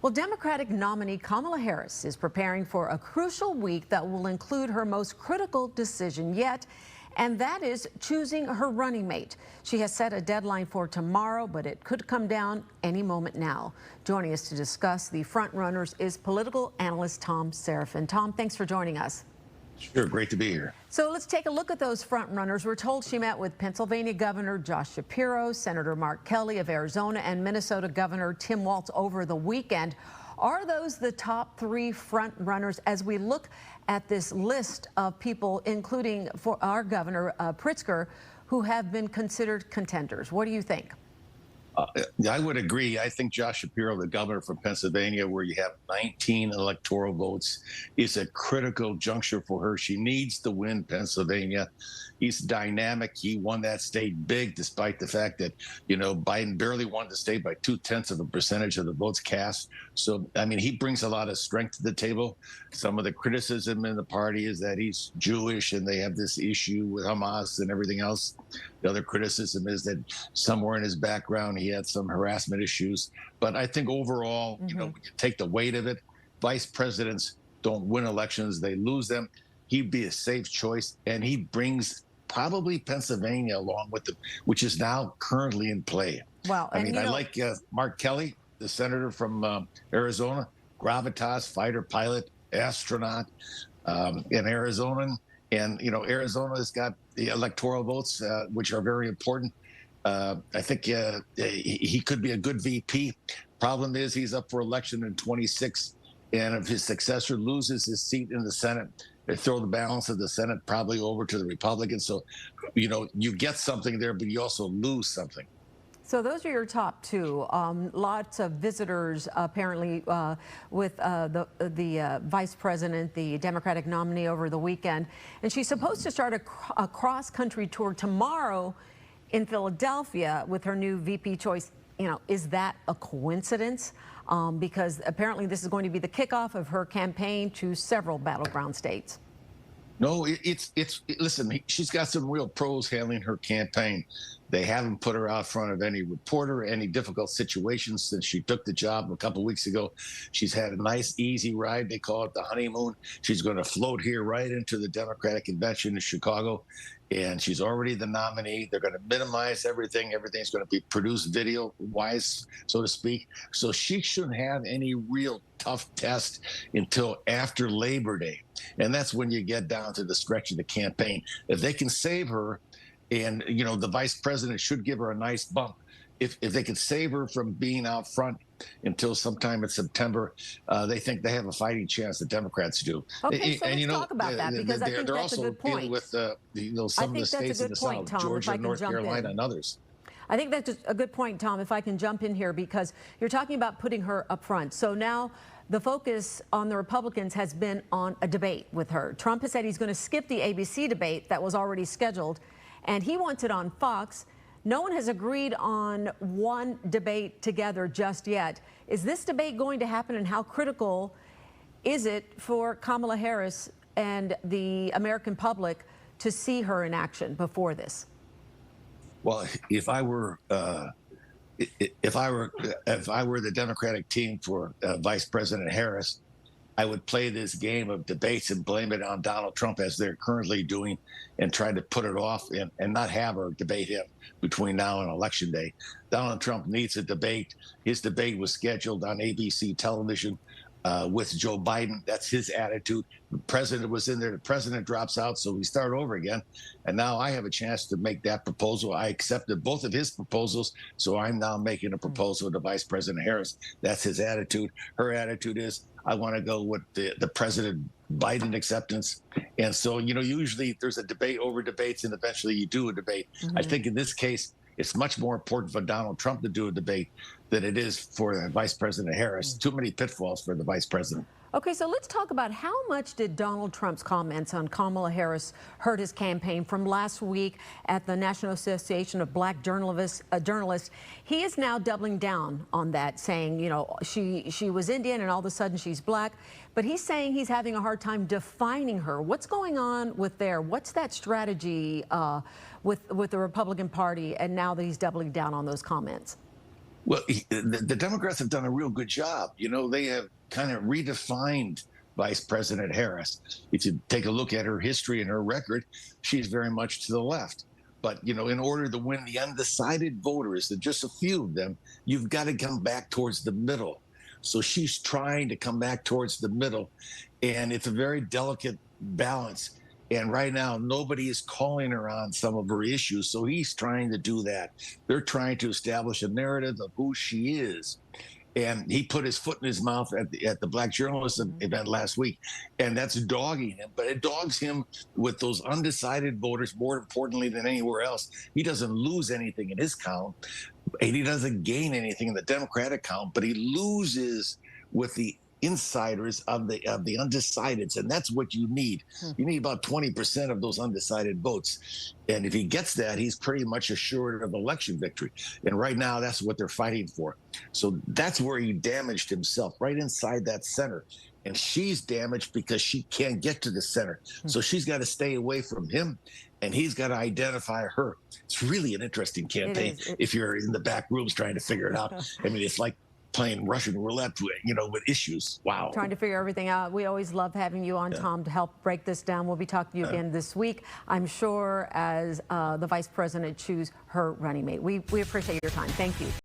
Well, Democratic nominee Kamala Harris is preparing for a crucial week that will include her most critical decision yet, and that is choosing her running mate. She has set a deadline for tomorrow, but it could come down any moment now. Joining us to discuss the front runners is political analyst Tom Seraphin. Tom, thanks for joining us. Sure, great to be here. So let's take a look at those front runners. We're told she met with Pennsylvania Governor Josh Shapiro, Senator Mark Kelly of Arizona, and Minnesota Governor Tim Walz over the weekend. Are those the top three front runners as we look at this list of people, including for our Governor Pritzker, who have been considered contenders? What do you think? I would agree. I think Josh Shapiro, the governor from Pennsylvania, where you have 19 electoral votes, is a critical juncture for her. She needs to win Pennsylvania. He's dynamic. He won that state big, despite the fact that, Biden barely won the state by 0.2% of the votes cast. So, I mean, he brings a lot of strength to the table. Some of the criticism in the party is that he's Jewish and they have this issue with Hamas and everything else. The other criticism is that somewhere in his background, he had some harassment issues. But I think overall, when you take the weight of it, vice presidents don't win elections, they lose them. He'd be a safe choice, and he brings probably Pennsylvania along with them, which is now currently in play. Well, I mean, I like Mark Kelly, the senator from Arizona, gravitas, fighter pilot, astronaut, in Arizona. And, Arizona's got the electoral votes, which are very important. I think he could be a good VP. Problem is he's up for election in 26, and if his successor loses his seat in the Senate, they throw the balance of the Senate probably over to the Republicans. So, you get something there, but you also lose something. So those are your top two. Lots of visitors apparently with the vice president, the Democratic nominee, over the weekend. And she's supposed to start a cross-country tour tomorrow in Philadelphia with her new VP choice. Is that a coincidence? Because apparently this is going to be the kickoff of her campaign to several battleground states. No, listen, she's got some real pros handling her campaign. They haven't put her out front of any reporter, any difficult situations since she took the job a couple of weeks ago. She's had a nice, easy ride. They call it the honeymoon. She's going to float here right into the Democratic convention in Chicago, and she's already the nominee. They're going to minimize everything. Everything's going to be produced video-wise, so to speak. So she shouldn't have any real tough test until after Labor Day. And that's when you get down to the stretch of the campaign. If they can save her, and, the vice president should give her a nice bump. If they could save her from being out front until sometime in September, they think they have a fighting chance. The Democrats do. Okay, so let's talk about that, because I think that's a good point. They're also dealing with, some of the states in the South, Georgia, North Carolina, and others. I think that's a good point, Tom, if I can jump in here, because you're talking about putting her up front. So now the focus on the Republicans has been on a debate with her. Trump has said he's going to skip the ABC debate that was already scheduled, and he wants it on Fox. No one has agreed on one debate together just yet. Is this debate going to happen, and how critical is it for Kamala Harris and the American public to see her in action before this? Well, if I were the Democratic team for Vice President Harris, I would play this game of debates and blame it on Donald Trump, as they're currently doing, and try to put it off and not have her debate him between now and Election Day. Donald Trump needs a debate. His debate was scheduled on ABC television with Joe Biden. That's his attitude. The president was in there. The president drops out, so we start over again. And now I have a chance to make that proposal. I accepted both of his proposals, so I'm now making a proposal to Vice President Harris. That's his attitude. Her attitude is, I want to go with the President Biden acceptance. And so, usually there's a debate over debates, and eventually you do a debate. I think in this case, it's much more important for Donald Trump to do a debate than it is for Vice President Harris. Too many pitfalls for the vice president. Okay, so let's talk about how much did Donald Trump's comments on Kamala Harris hurt his campaign from last week at the National Association of Black Journalists. He is now doubling down on that, saying, she was Indian and all of a sudden she's black. But he's saying he's having a hard time defining her. What's going on with there? What's that strategy with the Republican Party, and now that he's doubling down on those comments? Well, the Democrats have done a real good job. You know, they have kind of redefined Vice President Harris. If you take a look at her history and her record, she's very much to the left. But, you know, in order to win the undecided voters, and just a few of them, you've got to come back towards the middle. So she's trying to come back towards the middle. And it's a very delicate balance. And right now, nobody is calling her on some of her issues. So he's trying to do that. They're trying to establish a narrative of who she is. And he put his foot in his mouth at the Black Journalism event last week. And that's dogging him. But it dogs him with those undecided voters, more importantly than anywhere else. He doesn't lose anything in his count. And he doesn't gain anything in the Democratic count. But he loses with the insiders of the undecideds, and that's what you need. You need about 20% of those undecided votes, and if he gets that, he's pretty much assured of election victory. And right now, that's what they're fighting for. So that's where he damaged himself, right inside that center. And she's damaged because she can't get to the center, so she's got to stay away from him, and he's got to identify her. It's really an interesting campaign if you're in the back rooms trying to figure it out. I mean, it's like playing Russian roulette, you know, with issues. Wow. Trying to figure everything out. We always love having you on, Tom, to help break this down. We'll be talking to you again this week, I'm sure, as the vice president chooses her running mate. We appreciate your time. Thank you.